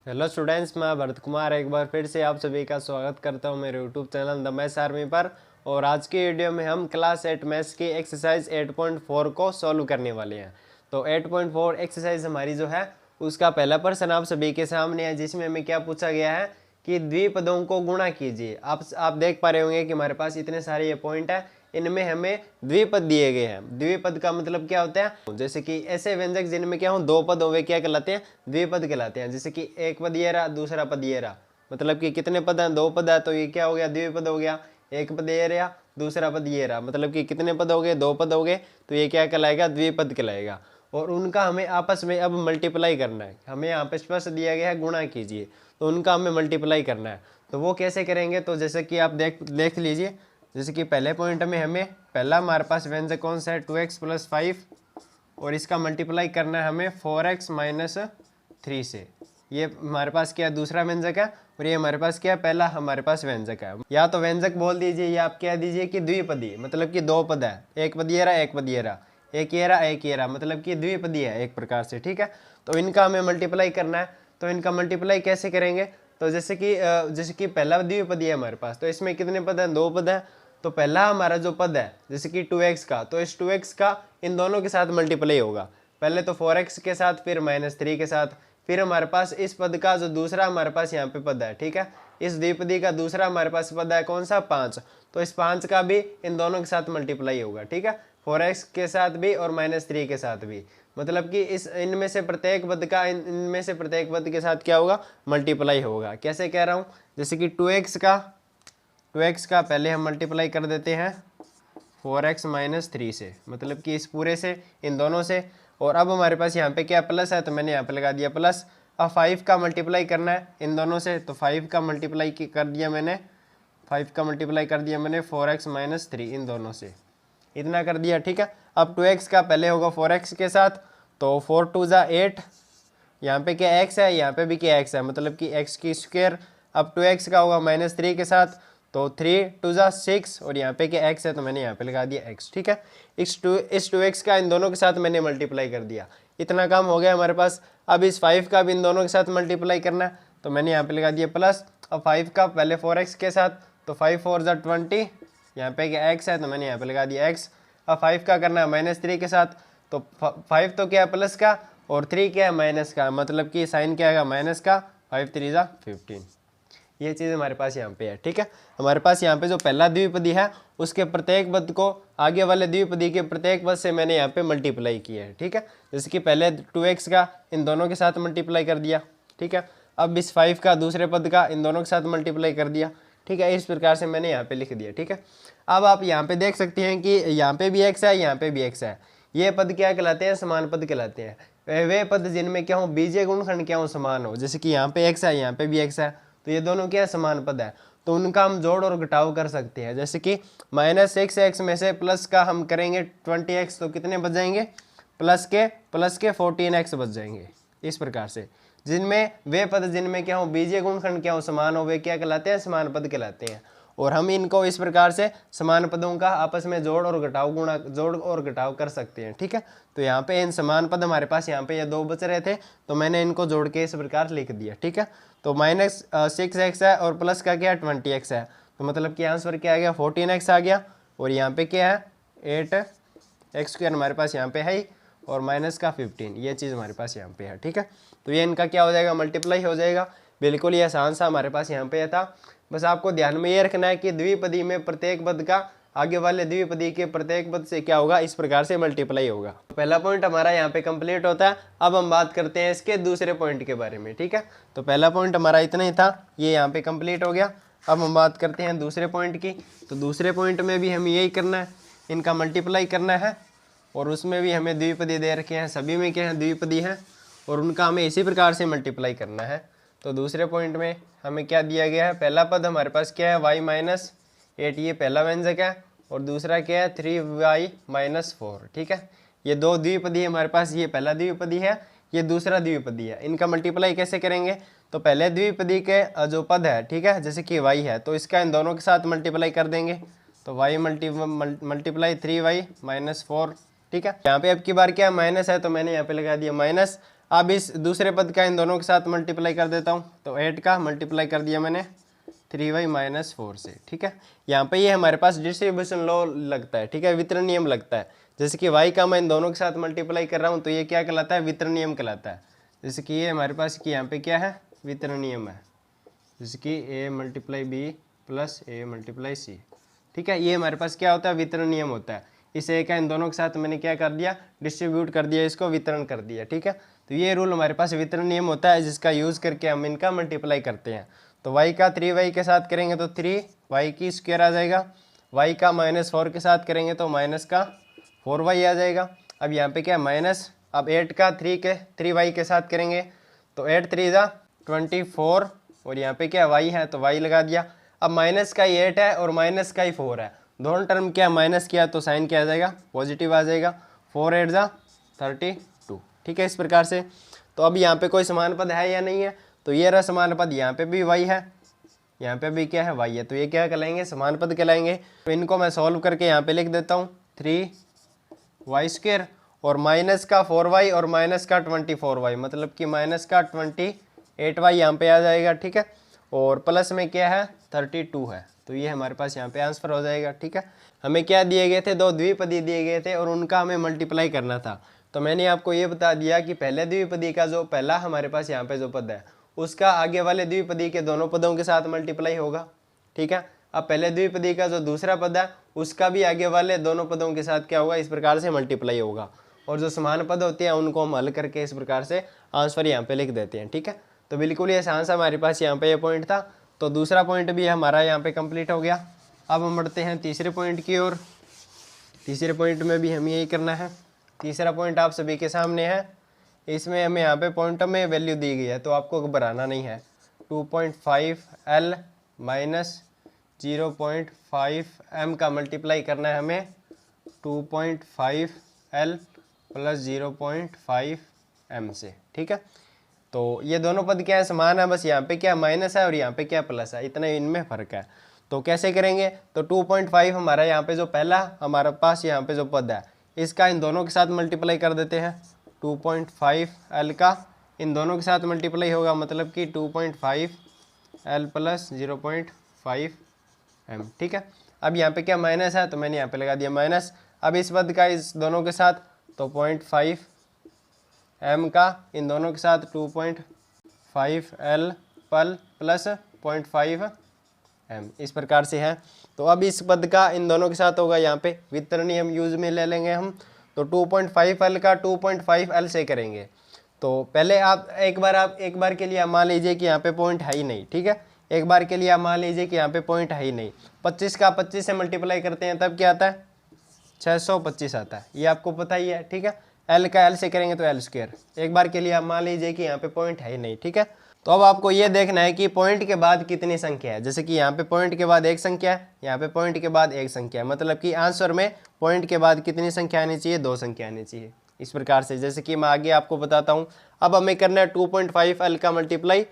Hello students, मैं भरत कुमार एक बार फिर से आप सभी का स्वागत करता हूं मेरे YouTube channel the maths army पर। और आज की वीडियो में हम क्लास 8 मैथ्स की एक्सरसाइज 8.4 को सॉल्व करने वाले हैं। तो 8.4 एक्सरसाइज हमारी जो है उसका पहला प्रश्न आप सभी के सामने है, जिसमें हमें क्या पूछा गया है कि द्विपदों को गुणा कीजिए। आप देख पा रहे होंगे कि हमारे पास इतने सारे ये पॉइंट है, इनमें हमें द्विपद दिए गए हैं। द्विपद का मतलब क्या होता है, जैसे कि ऐसे व्यंजक जिनमें क्या हो दो पद हो, वे क्या कहलाते हैं, द्विपद कहलाते हैं। जैसे कि एक पद ये रहा, दूसरा पद ये रहा, मतलब कि कितने पद हैं, दो पद है, तो ये क्या हो गया, द्विपद हो गया। एक पद ये रहा, दूसरा पद ये रहा, मतलब कि कितने पद हो गए, दो पद हो गए, तो ये क्या कहलाएगा, द्विपद कहलाएगा। और उनका हमें आपस में अब मल्टीप्लाई करना है। हमें यहाँ पे स्पष्ट दिया गया है गुणा कीजिए, तो उनका हमें मल्टीप्लाई करना है। तो वो कैसे करेंगे, तो जैसे कि आप देख लीजिए। जैसे कि पहले पॉइंट में हमें पहला हमारे पास व्यंजक कौन सा है, 2x + 5, और इसका मल्टीप्लाई करना है हमें 4x - 3 से। ये हमारे पास क्या है, दूसरा व्यंजक है, और ये हमारे पास क्या है, पहला हमारे पास व्यंजक है। या तो व्यंजक बोल दीजिए या आप कह दीजिए कि द्विपदी, मतलब कि दो पद है, एक पद ये रहा, एक पद ये रहा, एक ये रहा, एक ये रहा, मतलब कि द्विपदी है एक प्रकार से। ठीक है, तो इनका हमें मल्टीप्लाई करना है। तो इनका मल्टीप्लाई कैसे करेंगे, तो जैसे कि पहला द्विपदी है हमारे पास, तो इसमें कितने पद हैं, दो पद हैं। तो पहला हमारा जो पद है जैसे कि 2x का, तो इस 2x का इन दोनों के साथ मल्टीप्लाई होगा। पहले तो 4x के साथ, फिर -3 के साथ, फिर हमारे पास इस पद का जो दूसरा हमारे पास यहाँ पे पद है, ठीक है, इस द्विपदी का दूसरा हमारे पास पद है कौन सा, 5। तो इस 5 का भी इन दोनों के साथ मल्टीप्लाई होगा। ठीक है, 4x के साथ भी और -3 के साथ भी, मतलब कि इस इनमें से प्रत्येक पद का इनमें से प्रत्येक पद के साथ क्या होगा, मल्टीप्लाई होगा। कैसे कह रहा हूँ, जैसे कि 2x का पहले हम मल्टीप्लाई कर देते हैं 4x - 3 से, मतलब कि इस पूरे से, इन दोनों से। और अब हमारे पास यहाँ पे क्या प्लस है, तो मैंने यहाँ पे लगा दिया प्लस। अब 5 का मल्टीप्लाई करना है इन दोनों से, तो 5 का मल्टीप्लाई कर दिया मैंने, 5 का मल्टीप्लाई कर दिया मैंने 4x - 3 इन दोनों से, इतना कर दिया। ठीक है, अब 2x का पहले होगा 4x के साथ, तो 4 × 2 = 8, यहाँ पे क्या x है, यहाँ पे भी क्या x है, मतलब कि x की स्क्वायर। अब 2x का होगा -3 के साथ, तो 3 × 2 = 6, और यहाँ पे क्या x है, तो मैंने यहाँ पे लगा दिया x। ठीक है, इस 2x का इन दोनों के साथ मैंने मल्टीप्लाई कर दिया, इतना काम हो गया हमारे पास। अब इस 5 का भी इन दोनों के साथ मल्टीप्लाई करना है, तो मैंने यहाँ पे लगा दिया प्लस। अब 5 का पहले 4x के साथ, तो 5 × 4 = 20, यहाँ पे क्या x है, तो मैंने यहाँ पे लगा दिया x। अब 5 का करना है -3 के साथ, तो 5 तो क्या है प्लस का, और 3 क्या है माइनस का, मतलब कि साइन क्या आएगा, माइनस का। 5 × 3 = 15, ये चीज़ हमारे पास यहाँ पे है। ठीक है, हमारे पास यहाँ पे जो पहला द्विपदी है उसके प्रत्येक पद को आगे वाले द्विपदी के प्रत्येक पद से मैंने यहाँ पे मल्टीप्लाई किया है। ठीक है, जैसे कि पहले 2x का इन दोनों के साथ मल्टीप्लाई कर दिया। ठीक है, अब इस 5 का दूसरे पद का इन दोनों के साथ मल्टीप्लाई कर दिया। ठीक है, इस प्रकार से मैंने यहाँ पे लिख दिया। ठीक है, अब आप यहाँ पे देख सकते हैं कि यहाँ पे भी x है, यहाँ पे भी x है। ये पद क्या कहलाते हैं, समान पद कहलाते हैं। वे पद जिनमें क्या हो, बीजीय गुणनखंड क्या हो, समान हो। जैसे कि यहाँ पे x है, यहाँ पे भी x है, तो ये दोनों क्या है, समान पद है, तो उनका हम जोड़ और घटाव कर सकते हैं। जैसे कि -6x में से प्लस का हम करेंगे 20x, तो कितने बच जाएंगे, प्लस के 14x बच जाएंगे। इस प्रकार से जिनमें वे पद जिनमें क्या हो, बीजीय गुणनखंड क्या हो, समान हो, वे क्या कहलाते हैं, समान पद कहलाते हैं। और हम इनको इस प्रकार से समान पदों का आपस में जोड़ और घटाव कर सकते हैं। ठीक है, तो यहाँ पे इन समान पद हमारे पास यहाँ पे ये दो बच रहे थे, तो मैंने इनको जोड़ के इस प्रकार लिख दिया। ठीक है, तो -6x है और प्लस का क्या है, 20x है, तो मतलब कि आंसर क्या आ गया, 14x आ गया। और यहाँ पे क्या है, 8x² हमारे पास यहाँ पे है ही, और माइनस का 15, ये चीज़ हमारे पास यहाँ पे है। ठीक है, तो ये इनका क्या हो जाएगा, मल्टीप्लाई हो जाएगा। बिल्कुल ये आसान सा हमारे पास यहाँ पे था। बस आपको ध्यान में ये रखना है कि द्विपदी में प्रत्येक पद का आगे वाले द्विपदी के प्रत्येक पद से क्या होगा, इस प्रकार से मल्टीप्लाई होगा। तो पहला पॉइंट हमारा यहाँ पे कंप्लीट होता है। अब हम बात करते हैं इसके दूसरे पॉइंट के बारे में। ठीक है, तो पहला पॉइंट हमारा इतना ही था, ये यहाँ पे कंप्लीट हो गया। अब हम बात करते हैं दूसरे पॉइंट की। तो दूसरे पॉइंट में भी हमें यही करना है, इनका मल्टीप्लाई करना है, और उसमें भी हमें द्विपदी दे रखे हैं, सभी में क्या है, द्विपदी हैं, और उनका हमें इसी प्रकार से मल्टीप्लाई करना है। तो दूसरे पॉइंट में हमें क्या दिया गया है, पहला पद हमारे पास क्या है, y - 8, ये पहला व्यंजक है, और दूसरा क्या है, 3y - 4। ठीक है, ये दो द्विपदी है हमारे पास, ये पहला द्विपदी है, ये दूसरा द्विपदी है। इनका मल्टीप्लाई कैसे करेंगे, तो पहले द्विपदी के जो पद है, ठीक है, जैसे कि y है, तो इसका इन दोनों के साथ मल्टीप्लाई कर देंगे, तो y मल्टीप्लाई 3y - 4। ठीक है, यहाँ पे अब की बार क्या माइनस है, तो मैंने यहाँ पे लगा दिया माइनस। अब इस दूसरे पद का इन दोनों के साथ मल्टीप्लाई कर देता हूँ, तो 8 का मल्टीप्लाई कर दिया मैंने 3y माइनस 4 से, ठीक है। यहाँ पे ये हमारे पास डिस्ट्रीब्यूशन लॉ लगता है, ठीक है, वितरण नियम लगता है। जैसे कि y का मैं इन दोनों के साथ मल्टीप्लाई कर रहा हूँ, तो ये क्या कहलाता है, वितरण नियम कहलाता है। जैसे कि ये हमारे पास कि यहाँ पे क्या है, वितरण नियम है, जैसे कि a multiply b plus a multiply c, ठीक है। ये हमारे पास क्या होता है, वितरण नियम होता है। इस a का इन दोनों के साथ मैंने क्या कर दिया, डिस्ट्रीब्यूट कर दिया, इसको वितरण कर दिया, ठीक है। तो ये रूल हमारे पास वितरण नियम होता है, जिसका यूज़ करके हम इनका मल्टीप्लाई करते हैं। तो y का 3y के साथ करेंगे तो 3y की स्क्वायर आ जाएगा, y का -4 के साथ करेंगे तो माइनस का 4y आ जाएगा। अब यहाँ पे क्या माइनस, अब 8 का 3y के साथ करेंगे तो 8 3 जा 24, और यहाँ पे क्या y है तो y लगा दिया। अब माइनस का ही 8 है और माइनस का ही 4 है, दोनों टर्म क्या माइनस किया तो साइन क्या आ जाएगा, पॉजिटिव आ जाएगा। 4 8 जा 32, ठीक है, इस प्रकार से। तो अब यहाँ पे कोई समान पद है या नहीं है, तो ये रहा समान पद, यहाँ पे भी y है, यहाँ पे भी क्या है, y है, तो ये क्या कहलाएंगे, समान पद कहलाएंगे। तो इनको मैं सॉल्व करके यहाँ पे लिख देता हूँ 3y² और माइनस का 4y और माइनस का 24y, मतलब कि माइनस का 28y यहाँ पे आ जाएगा, ठीक है। और प्लस में क्या है 32 है, तो ये हमारे पास यहाँ पे आंसर हो जाएगा, ठीक है। हमें क्या दिए गए थे, दो द्विपदी दिए गए थे और उनका हमें मल्टीप्लाई करना था। तो मैंने आपको ये बता दिया कि पहले द्विपदी का जो पहला हमारे पास यहाँ पे जो पद है उसका आगे वाले द्विपदी के दोनों पदों के साथ मल्टीप्लाई होगा, ठीक है। अब पहले द्विपदी का जो दूसरा पद है उसका भी आगे वाले दोनों पदों के साथ क्या होगा, इस प्रकार से मल्टीप्लाई होगा। और जो समान पद होते हैं उनको हम हल करके इस प्रकार से आंसर यहाँ पे लिख देते हैं, ठीक है। तो बिल्कुल ये आसान सा हमारे पास यहाँ पे ये पॉइंट था। तो दूसरा पॉइंट भी हमारा यहाँ पे कंप्लीट हो गया। अब हम बढ़ते हैं तीसरे पॉइंट की ओर। तीसरे पॉइंट में भी हमें यही करना है। तीसरा पॉइंट आप सभी के सामने है, इसमें हमें यहाँ पे पॉइंट में वैल्यू दी गई है, तो आपको घबराना नहीं है। 2.5L माइनस 0.5M का मल्टीप्लाई करना है हमें 2.5L प्लस 0.5M से, ठीक है। तो ये दोनों पद क्या है, समान है, बस यहाँ पे क्या माइनस है और यहाँ पे क्या प्लस है, इतना इनमें फ़र्क है। तो कैसे करेंगे, तो 2.5 हमारा यहाँ पे जो पहला हमारे पास यहाँ पे जो पद है इसका इन दोनों के साथ मल्टीप्लाई कर देते हैं। 2.5L का इन दोनों के साथ मल्टीप्लाई होगा, मतलब कि 2.5L प्लस 0.5M, ठीक है। अब यहाँ पे क्या माइनस है तो मैंने यहाँ पे लगा दिया माइनस। अब इस पद का इस दोनों के साथ तो 0.5M का इन दोनों के साथ 2.5L प्लस 0.5M, इस प्रकार से है। तो अब इस पद का इन दोनों के साथ होगा, यहाँ पे वितरण नियम यूज में ले लेंगे हम। तो 2.5L का 2.5L से करेंगे। तो पहले आप एक बार के लिए आप मान लीजिए कि यहाँ पे पॉइंट है ही नहीं, ठीक है। एक बार के लिए आप मान लीजिए कि यहाँ पे पॉइंट है ही नहीं। 25 का 25 से मल्टीप्लाई करते हैं तब क्या आता है, 625 आता है, ये आपको पता ही है, ठीक है। L का L से करेंगे तो L²। एक बार के लिए आप मान लीजिए कि यहाँ पे पॉइंट है ही नहीं, ठीक है। तो अब आपको ये देखना है कि पॉइंट के बाद कितनी संख्या है। जैसे कि यहाँ पे पॉइंट के बाद एक संख्या है, यहाँ पे पॉइंट के बाद एक संख्या है, मतलब कि आंसर में पॉइंट के बाद कितनी संख्या आनी चाहिए, 2 संख्या आनी चाहिए, इस प्रकार से। जैसे कि मैं आगे आपको बताता हूँ। अब हमें करना है 2.5L का मल्टीप्लाई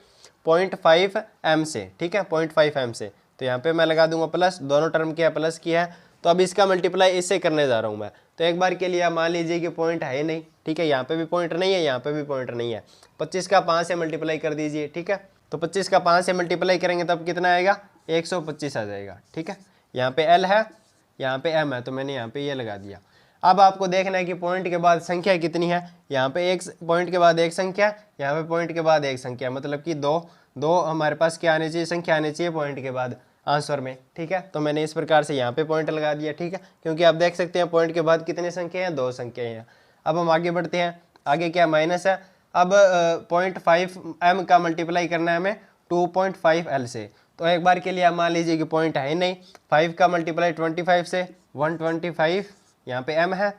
0.5M से, ठीक है, 0.5M से। तो यहाँ पे मैं लगा दूंगा प्लस, दोनों टर्म क्या प्लस किया है, तो अब इसका मल्टीप्लाई इससे करने जा रहा हूँ मैं। तो एक बार के लिए आप मान लीजिए कि पॉइंट है नहीं, ठीक है, यहाँ पे भी पॉइंट नहीं है, यहाँ पे भी पॉइंट नहीं है। 25 का 5 से मल्टीप्लाई कर दीजिए, ठीक है। तो 25 का 5 से मल्टीप्लाई करेंगे तब कितना आएगा, 125 आ जाएगा, ठीक है। यहाँ पे L है, यहाँ पे M है, तो मैंने यहाँ पे ये लगा दिया। अब आपको देखना है कि पॉइंट के बाद संख्या कितनी है। यहाँ पे एक पॉइंट के बाद एक संख्या, यहाँ पे पॉइंट के बाद एक संख्या, मतलब कि दो हमारे पास क्या आनी चाहिए, संख्या आनी चाहिए पॉइंट के बाद आंसर में, ठीक है। तो मैंने इस प्रकार से यहाँ पे पॉइंट लगा दिया, ठीक है, क्योंकि आप देख सकते हैं पॉइंट के बाद कितने संख्या हैं, 2 संख्याएं हैं। अब हम आगे बढ़ते हैं। आगे क्या माइनस है। अब 0.5M का मल्टीप्लाई करना है हमें 2.5L से। तो एक बार के लिए आप मान लीजिए कि पॉइंट है ही नहीं। 5 का मल्टीप्लाई 25 से 125, यहाँ पे M है,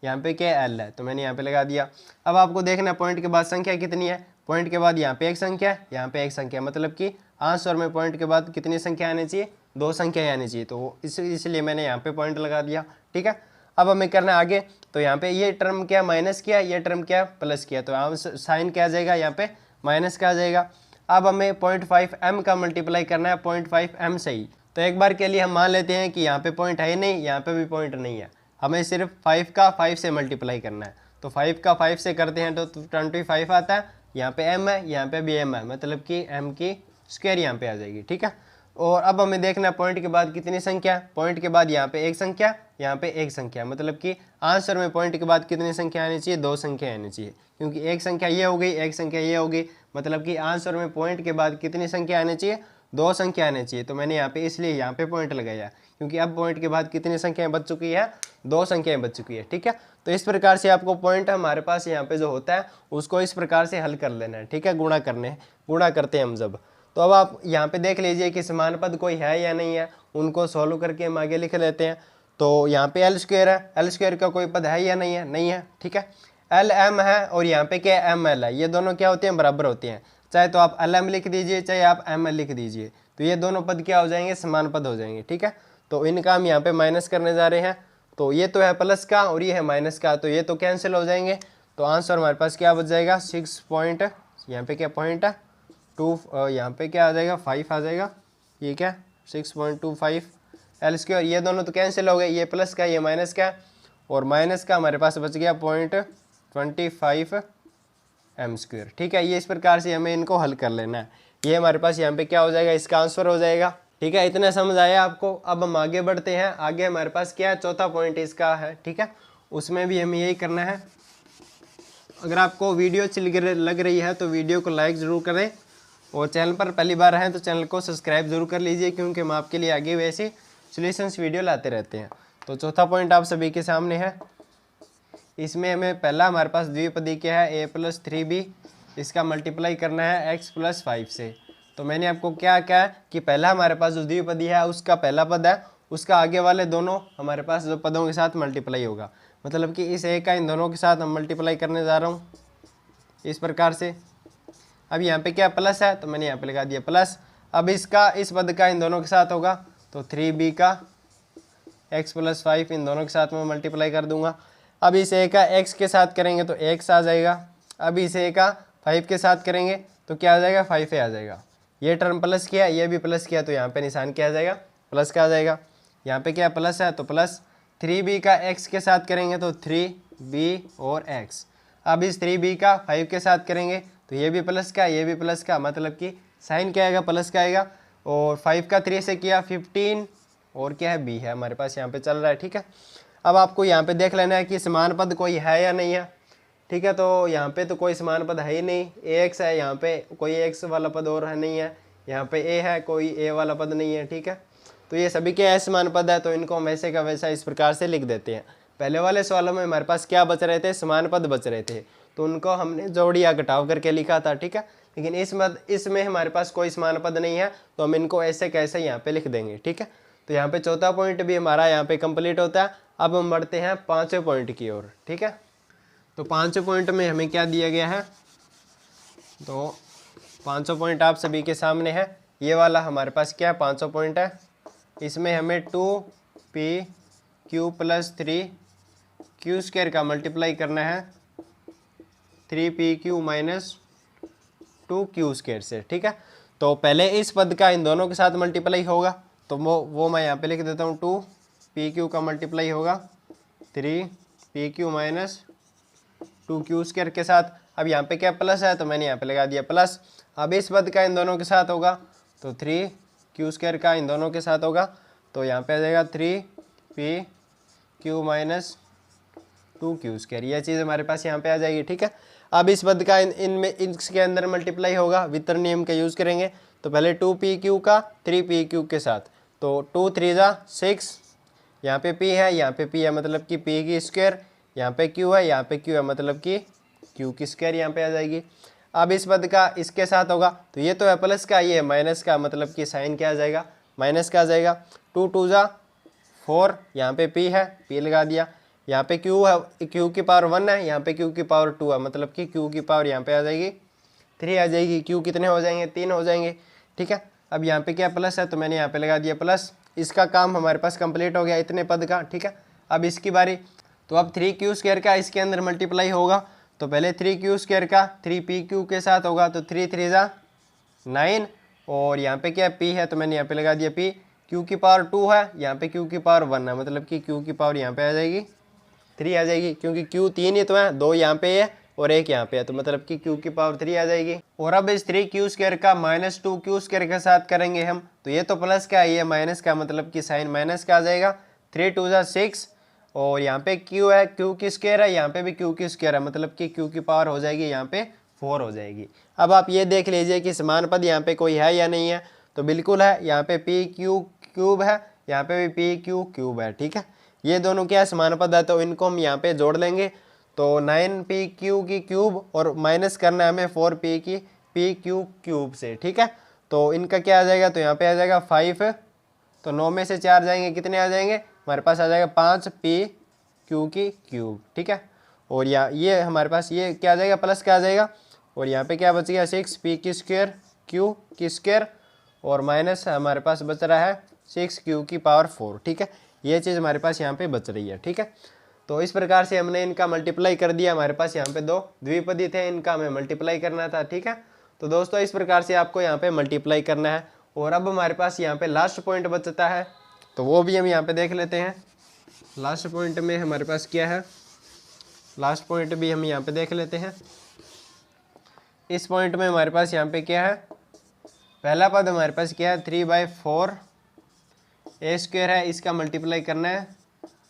यहाँ पे क्या L है, तो मैंने यहाँ पे लगा दिया। अब आपको देखना है पॉइंट के बाद संख्या कितनी है। पॉइंट के बाद यहाँ पे एक संख्या, यहाँ पे एक संख्या, मतलब कि आंसर में पॉइंट के बाद कितनी संख्या आनी चाहिए, 2 संख्या आनी चाहिए। तो इसलिए मैंने यहाँ पे पॉइंट लगा दिया, ठीक है। अब हमें करना है आगे। तो यहाँ पे ये टर्म क्या माइनस किया, ये टर्म क्या प्लस किया, तो यहाँ साइन क्या आ जाएगा, यहाँ पे माइनस का आ जाएगा। अब हमें 0.5M का मल्टीप्लाई करना है 0.5M से ही। तो एक बार के लिए हम मान लेते हैं कि यहाँ पे पॉइंट है नहीं, यहाँ पे भी पॉइंट नहीं है, हमें सिर्फ 5 का 5 से मल्टीप्लाई करना है। तो 5 का 5 से करते हैं तो 25 आता है। यहाँ पे m है, यहाँ पे भी m है, मतलब कि m की स्क्वायर यहाँ पे आ जाएगी, ठीक है। और अब हमें देखना है पॉइंट के बाद कितनी संख्या, पॉइंट के बाद यहाँ पे एक संख्या, यहाँ पे एक संख्या, मतलब कि आंसर में पॉइंट के बाद कितनी संख्या आनी चाहिए, 2 संख्या आनी चाहिए, क्योंकि एक संख्या ये हो गई, एक संख्या ये होगी, मतलब कि आंसर में पॉइंट के बाद कितनी संख्या आनी चाहिए, 2 संख्या आनी चाहिए। तो मैंने यहाँ पे इसलिए यहाँ पे पॉइंट लगाया, क्योंकि अब पॉइंट के बाद कितनी संख्याएं बच चुकी है, 2 संख्याएं बच चुकी है, ठीक है। तो इस प्रकार से आपको पॉइंट हमारे पास यहाँ पे जो होता है उसको इस प्रकार से हल कर लेना है, ठीक है। गुणा करते हैं हम जब, तो अब आप यहाँ पे देख लीजिए कि समान पद कोई है या नहीं है, उनको सॉल्व करके हम आगे लिख लेते हैं। तो यहाँ पे एल स्क्वायर है, एल स्क्वायर का कोई पद है या नहीं है, नहीं है, ठीक है। एल एम है और यहाँ पे क्या एम एल है, ये दोनों क्या होते हैं, बराबर होते हैं। चाहे तो आप एल एम लिख दीजिए, चाहे आप एम एल लिख दीजिए, तो ये दोनों पद क्या हो जाएंगे, समान पद हो जाएंगे, ठीक है। तो इनका हम यहाँ पे माइनस करने जा रहे हैं, तो ये तो है प्लस का और ये है माइनस का, तो ये तो कैंसिल हो जाएंगे। तो आंसर हमारे पास क्या बच जाएगा, 6 पॉइंट, यहाँ पे क्या पॉइंट है 2, यहाँ पे क्या आ जाएगा 5 आ जाएगा, ये क्या 6.25 एल स्क्वायर, ये दोनों तो कैंसिल हो गए, ये प्लस का ये माइनस का, और माइनस का हमारे पास बच गया 0.25 एम स्क्वायर, ठीक है। ये इस प्रकार से हमें इनको हल कर लेना है, ये हमारे पास यहाँ पे क्या हो जाएगा, इसका आंसर हो जाएगा, ठीक है। इतना समझ आया आपको। अब हम आगे बढ़ते हैं, आगे हमारे पास क्या है, चौथा पॉइंट इसका है, ठीक है। उसमें भी हमें यही करना है। अगर आपको वीडियो अच्छी लग रही है तो वीडियो को लाइक ज़रूर करें, और चैनल पर पहली बार हैं तो चैनल को सब्सक्राइब जरूर कर लीजिए, क्योंकि हम आपके लिए आगे वैसे सॉल्यूशंस वीडियो लाते रहते हैं। तो चौथा पॉइंट आप सभी के सामने है। इसमें हमें पहला हमारे पास द्विपदी क्या है, a + 3b, इसका मल्टीप्लाई करना है x + 5 से। तो मैंने आपको क्या कहा कि पहला हमारे पास जो द्विपदी है उसका पहला पद है, उसका आगे वाले दोनों हमारे पास जो पदों के साथ मल्टीप्लाई होगा, मतलब कि इस a का इन दोनों के साथ हम मल्टीप्लाई करने जा रहा हूँ इस प्रकार से। अब यहाँ पे क्या प्लस है, तो मैंने यहाँ पे लगा दिया प्लस। अब इसका इस पद का इन दोनों के साथ होगा, तो 3b का x + 5 इन दोनों के साथ में मल्टीप्लाई कर दूंगा। अब इस a का x के साथ करेंगे तो x आ जाएगा, अब इस a का 5 के साथ करेंगे तो क्या आ जाएगा, 5a आ जाएगा। ये टर्म प्लस किया, ये भी प्लस किया, तो यहाँ पे निशान क्या आ जाएगा, प्लस का आ जाएगा। यहाँ पे क्या प्लस है तो प्लस, 3b का x के साथ करेंगे तो 3b और x। अब इस 3b का 5 के साथ करेंगे तो ये भी प्लस का, ये भी प्लस का, मतलब कि साइन क्या आएगा, प्लस का आएगा। और 5 का 3 से किया 15, और क्या है b है हमारे पास यहाँ पे चल रहा है, ठीक है। अब आपको यहाँ पे देख लेना है कि समान पद कोई है या नहीं है, ठीक है। तो यहाँ पे तो कोई समान पद है ही नहीं, ax है, यहाँ पे कोई x वाला पद और है नहीं है, यहाँ पे a है, कोई a वाला पद नहीं है, ठीक है। तो ये सभी के समान पद है, तो इनको हम ऐसे का वैसा इस प्रकार से लिख देते हैं। पहले वाले सवालों में हमारे पास क्या बच रहे थे, समान पद बच रहे थे, तो उनको हमने जोड़ या घटाव करके लिखा था, ठीक है। लेकिन इसमें हमारे पास कोई समान पद नहीं है, तो हम इनको ऐसे कैसे यहाँ पे लिख देंगे, ठीक है। तो यहाँ पे चौथा पॉइंट भी हमारा यहाँ पे कंप्लीट होता है। अब हम बढ़ते हैं 5वें पॉइंट की ओर, ठीक है। तो 5वें पॉइंट में हमें क्या दिया गया है, तो 5वां पॉइंट आप सभी के सामने है। ये वाला हमारे पास क्या है, 5वां पॉइंट है। इसमें हमें 2pq + 3q² का मल्टीप्लाई करना है 3pq - 2q² से, ठीक है। तो पहले इस पद का इन दोनों के साथ मल्टीप्लाई होगा, तो वो मैं यहाँ पे लिख देता हूँ, 2pq का मल्टीप्लाई होगा 3pq - 2q² के साथ। अब यहाँ पे क्या प्लस है, तो मैंने यहाँ पे लगा दिया प्लस। अब इस पद का इन दोनों के साथ होगा, तो 3q² का इन दोनों के साथ होगा, तो यहाँ पे आ जाएगा 3pq - 2q²। यह चीज़ हमारे पास यहाँ पे आ जाएगी, ठीक है। अब इस पद का इनमें इसके अंदर मल्टीप्लाई होगा, वितरण नियम का यूज़ करेंगे। तो पहले 2pq का 3pq के साथ, तो 2 3 जा 6, यहाँ पे p है, यहाँ पे p है, मतलब कि p की स्क्वायर, यहाँ पे q है, यहाँ पे q है, मतलब कि q की स्क्वायर यहाँ पे आ जाएगी। अब इस पद का इसके साथ होगा, तो ये तो है प्लस का, ये है माइनस का, मतलब कि साइन क्या आ जाएगा, माइनस का आ जाएगा। 2 2 जा 4, यहाँ पे p है, p लगा दिया। यहाँ पे q है, q की पावर 1 है, यहाँ पे q की पावर 2 है, मतलब कि q की पावर यहाँ पे आ जाएगी 3 आ जाएगी। q कितने हो जाएंगे, 3 हो जाएंगे, ठीक है। अब यहाँ पे क्या प्लस है, तो मैंने यहाँ पे लगा दिया प्लस। इसका काम हमारे पास कंप्लीट हो गया इतने पद का, ठीक है। अब इसकी बारी, तो अब 3q² का इसके अंदर मल्टीप्लाई होगा, तो पहले 3q² का 3pq के साथ होगा, तो 3 3 जा 9, और यहाँ पे क्या p है, तो मैंने यहाँ पे लगा दिया p। q की पावर 2 है, यहाँ पे q की पावर 1 है, मतलब कि q की पावर यहाँ पे आ जाएगी 3 आ जाएगी, क्योंकि क्यू 3 ही तो है, 2 यहाँ पे है और 1 यहाँ पे है, तो मतलब कि क्यू की पावर 3 आ जाएगी। और अब इस 3q² का -2q² के साथ करेंगे हम, तो ये तो प्लस का है, ये माइनस का, मतलब कि साइन माइनस का आ जाएगा। 3 2 जा 6 और यहाँ पे q है, q की स्क्वायर है, यहाँ पे भी q की स्क्वायर है, मतलब कि q की पावर हो जाएगी यहाँ पे 4 हो जाएगी। अब आप ये देख लीजिए कि समान पद यहाँ पे कोई है या नहीं है, तो बिल्कुल है, यहाँ पे p³ है, यहाँ पे भी p³ है, ठीक है। ये दोनों क्या है, समान पद है, तो इनको हम यहाँ पे जोड़ लेंगे, तो 9pq की क्यूब और माइनस करना है हमें 4p की pq³ से, ठीक है। तो इनका क्या आ जाएगा, तो यहाँ पे आ जाएगा 5, तो 9 में से 4 जाएंगे, कितने आ जाएंगे, हमारे पास आ जाएगा 5pq की क्यूब, ठीक है। और ये हमारे पास ये क्या आ जाएगा, प्लस का आ जाएगा, और यहाँ पे क्या बच गया 6p की स्क्वायर q की स्क्वायर और माइनस हमारे पास बच रहा है 6q की पावर 4, ठीक है। ये चीज़ हमारे पास यहाँ पे बच रही है, ठीक है। तो इस प्रकार से हमने इनका मल्टीप्लाई कर दिया, हमारे पास यहाँ पे 2 द्विपदी थे, इनका हमें मल्टीप्लाई करना था, ठीक है। तो दोस्तों इस प्रकार से आपको यहाँ पे मल्टीप्लाई करना है। और अब हमारे पास यहाँ पे लास्ट पॉइंट बचता है, तो वो भी हम यहाँ पे देख लेते हैं। लास्ट पॉइंट में हमारे पास क्या है, लास्ट पॉइंट भी हम यहाँ पे देख लेते हैं। इस पॉइंट में हमारे पास यहाँ पे क्या है, पहला पद हमारे पास क्या है 3/4 a² है, इसका मल्टीप्लाई करना है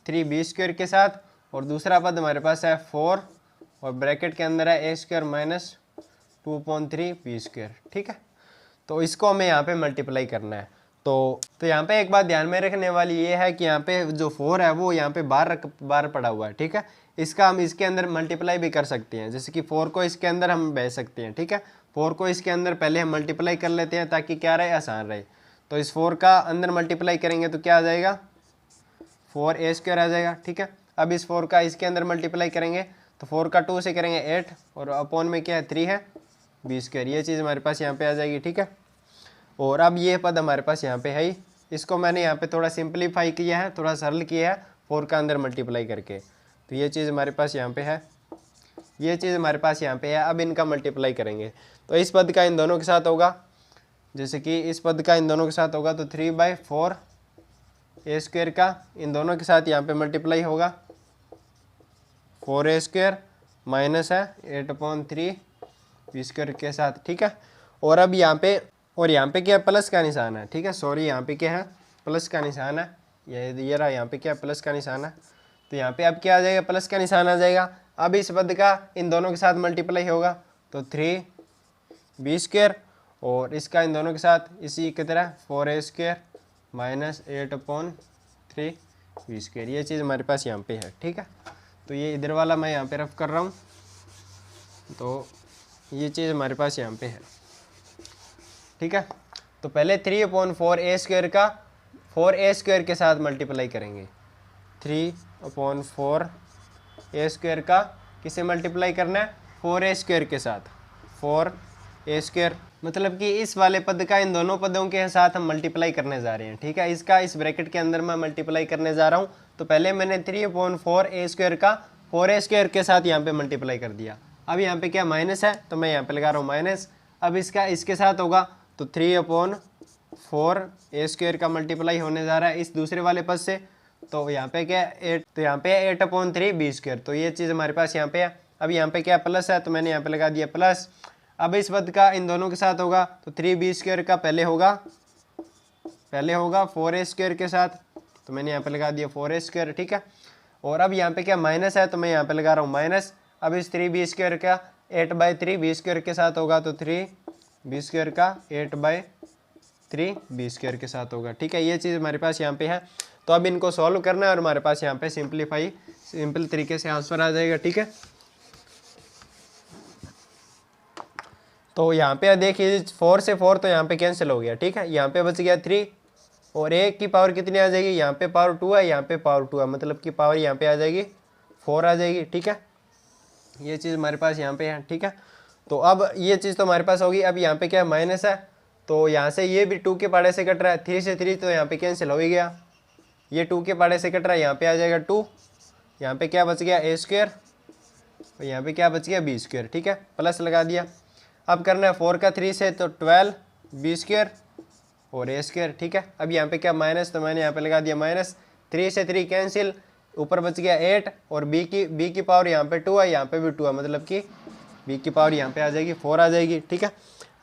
3b² के साथ, और दूसरा पद हमारे पास है 4 और ब्रैकेट के अंदर है a² माइनस 2/3b², ठीक है। तो इसको हमें यहाँ पे मल्टीप्लाई करना है। तो यहाँ पे एक बात ध्यान में रखने वाली ये है कि यहाँ पे जो 4 है वो यहाँ पे बार पड़ा हुआ है, ठीक है। इसका हम इसके अंदर मल्टीप्लाई भी कर सकते हैं, जैसे कि 4 को इसके अंदर हम भेज सकते हैं, ठीक है। 4 को इसके अंदर पहले हम मल्टीप्लाई कर लेते हैं ताकि क्या रहे, आसान रहे। तो इस 4 का अंदर मल्टीप्लाई करेंगे तो क्या आ जाएगा, 4a² आ जाएगा, ठीक है। अब इस 4 का इसके अंदर मल्टीप्लाई करेंगे तो 4 का 2 से करेंगे 8 और अपॉन में क्या है 3 है b², ये चीज़ हमारे पास यहाँ पे आ जाएगी, ठीक है। और अब ये पद हमारे पास यहाँ पे है ही, इसको मैंने यहाँ पे थोड़ा सिंपलीफाई किया है, थोड़ा सरल किया है 4 का अंदर मल्टीप्लाई करके, तो ये चीज़ हमारे पास यहाँ पे है, ये चीज़ हमारे पास यहाँ पे है। अब इनका मल्टीप्लाई करेंगे तो इस पद का इन दोनों के साथ होगा, जैसे कि इस पद का इन दोनों के साथ होगा, तो 3/4 a² का इन दोनों के साथ यहाँ पे मल्टीप्लाई होगा 4a² माइनस है 8/3b² के साथ, ठीक है। और अब यहाँ पे क्या प्लस का निशान है, ठीक है, सॉरी यहाँ पे क्या है, प्लस का निशान है, ये रहा, यहाँ पे क्या प्लस का निशान है, तो यहाँ पे अब क्या आ जाएगा, प्लस का निशान आ जाएगा। अब इस पद का इन दोनों के साथ मल्टीप्लाई होगा तो 3b² और इसका इन दोनों के साथ इसी की तरह 4a² माइनस 8/3b², ये चीज़ हमारे पास यहाँ पे है, ठीक है। तो ये इधर वाला मैं यहाँ पे रफ कर रहा हूँ, तो ये चीज़ हमारे पास यहाँ पे है, ठीक है। तो पहले 3/4 a² का 4a² के साथ मल्टीप्लाई करेंगे, 3/4 a² का किसे मल्टीप्लाई करना है, 4a² के साथ, 4a², मतलब कि इस वाले पद का इन दोनों पदों के साथ हम मल्टीप्लाई करने जा रहे हैं, ठीक है। इसका इस ब्रैकेट के अंदर मैं मल्टीप्लाई करने जा रहा हूँ, तो पहले मैंने 3/4 a² का 4a² के साथ यहाँ पे मल्टीप्लाई कर दिया। अब यहाँ पे क्या माइनस है, तो मैं यहाँ पे लगा रहा हूँ माइनस। अब इसका इसके साथ होगा तो 3/4 a² का मल्टीप्लाई होने जा रहा है इस दूसरे वाले पद से, तो यहाँ पे क्या 8, तो यहाँ पे 8/3b², तो ये चीज़ हमारे पास यहाँ पे है। अब यहाँ पे क्या प्लस है, तो मैंने यहाँ पे लगा दिया प्लस। अब इस पद का इन दोनों के साथ होगा तो 3b² का पहले होगा 4a² के साथ, तो मैंने यहाँ पे लगा दिया 4a², ठीक है। और अब यहाँ पे क्या माइनस है, तो मैं यहाँ पे लगा रहा हूँ माइनस। अब इस 3b² का 8/3b² के साथ होगा तो 3b² का 8/3b² के साथ होगा, ठीक है। ये चीज़ हमारे पास यहाँ पे है। तो अब इनको सॉल्व करना है और हमारे पास यहाँ पे सिंपल तरीके से आंसर आ जाएगा, ठीक है। तो यहाँ पे देखिए 4 से 4 तो यहाँ पे कैंसिल हो गया, ठीक है। यहाँ पे बच गया 3 और एक की पावर कितनी आ जाएगी, यहाँ पे पावर 2 है, यहाँ पे पावर 2 है, मतलब कि पावर यहाँ पे आ जाएगी 4 आ जाएगी, ठीक है। ये चीज़ हमारे पास यहाँ पे है, ठीक है। तो अब ये चीज़ तो हमारे पास होगी। अब यहाँ पे क्या माइनस है, तो यहाँ से ये भी 2 के पाड़े से कट रहा है, 3 से 3 तो यहाँ पे कैंसिल हो ही गया, ये 2 के पाड़े से कट रहा है, यहाँ पे आ जाएगा 2, यहाँ पे क्या बच गया a² और यहाँ पे क्या बच गया b², ठीक है, प्लस लगा दिया। अब करना है 4 का 3 से तो 12 b² और a², ठीक है। अब यहाँ पे क्या माइनस, तो मैंने यहाँ पे लगा दिया माइनस, 3 से 3 कैंसिल, ऊपर बच गया 8 और b की पावर यहाँ पे 2 है, यहाँ पे भी 2 है, मतलब कि b की पावर यहाँ पे आ जाएगी 4 आ जाएगी। ठीक है,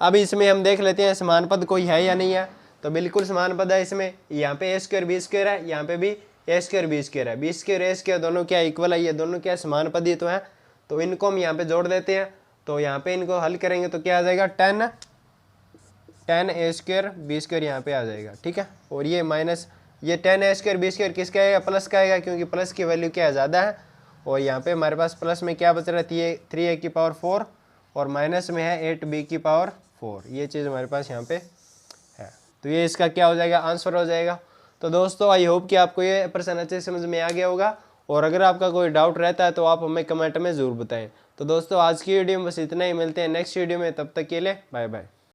अब इसमें हम देख लेते हैं समान पद कोई है या नहीं है। तो बिल्कुल समान पद है इसमें, यहाँ पे a² b² है, यहाँ पे भी a² b² है, b² a² दोनों क्या इक्वल है, ये दोनों क्या समान पद ही तो है। तो इनको हम यहाँ पे जोड़ देते हैं, तो यहाँ पे इनको हल करेंगे तो क्या आ जाएगा 10 a² b² यहाँ पे आ जाएगा। ठीक है, और ये माइनस ये 10 a² b² किसका आएगा, प्लस का आएगा, क्योंकि प्लस की वैल्यू क्या है ज़्यादा है। और यहाँ पे हमारे पास प्लस में क्या बच रहा है 3a की पावर 4 और माइनस में है 8b की पावर 4, ये चीज़ हमारे पास यहाँ पे है। तो ये इसका क्या हो जाएगा, आंसर हो जाएगा। तो दोस्तों आई होप कि आपको ये प्रश्न अच्छे से समझ में आ गया होगा, और अगर आपका कोई डाउट रहता है तो आप हमें कमेंट में ज़रूर बताएं। तो दोस्तों आज की वीडियो में बस इतना ही, मिलते हैं नेक्स्ट वीडियो में, तब तक के लिए बाय बाय।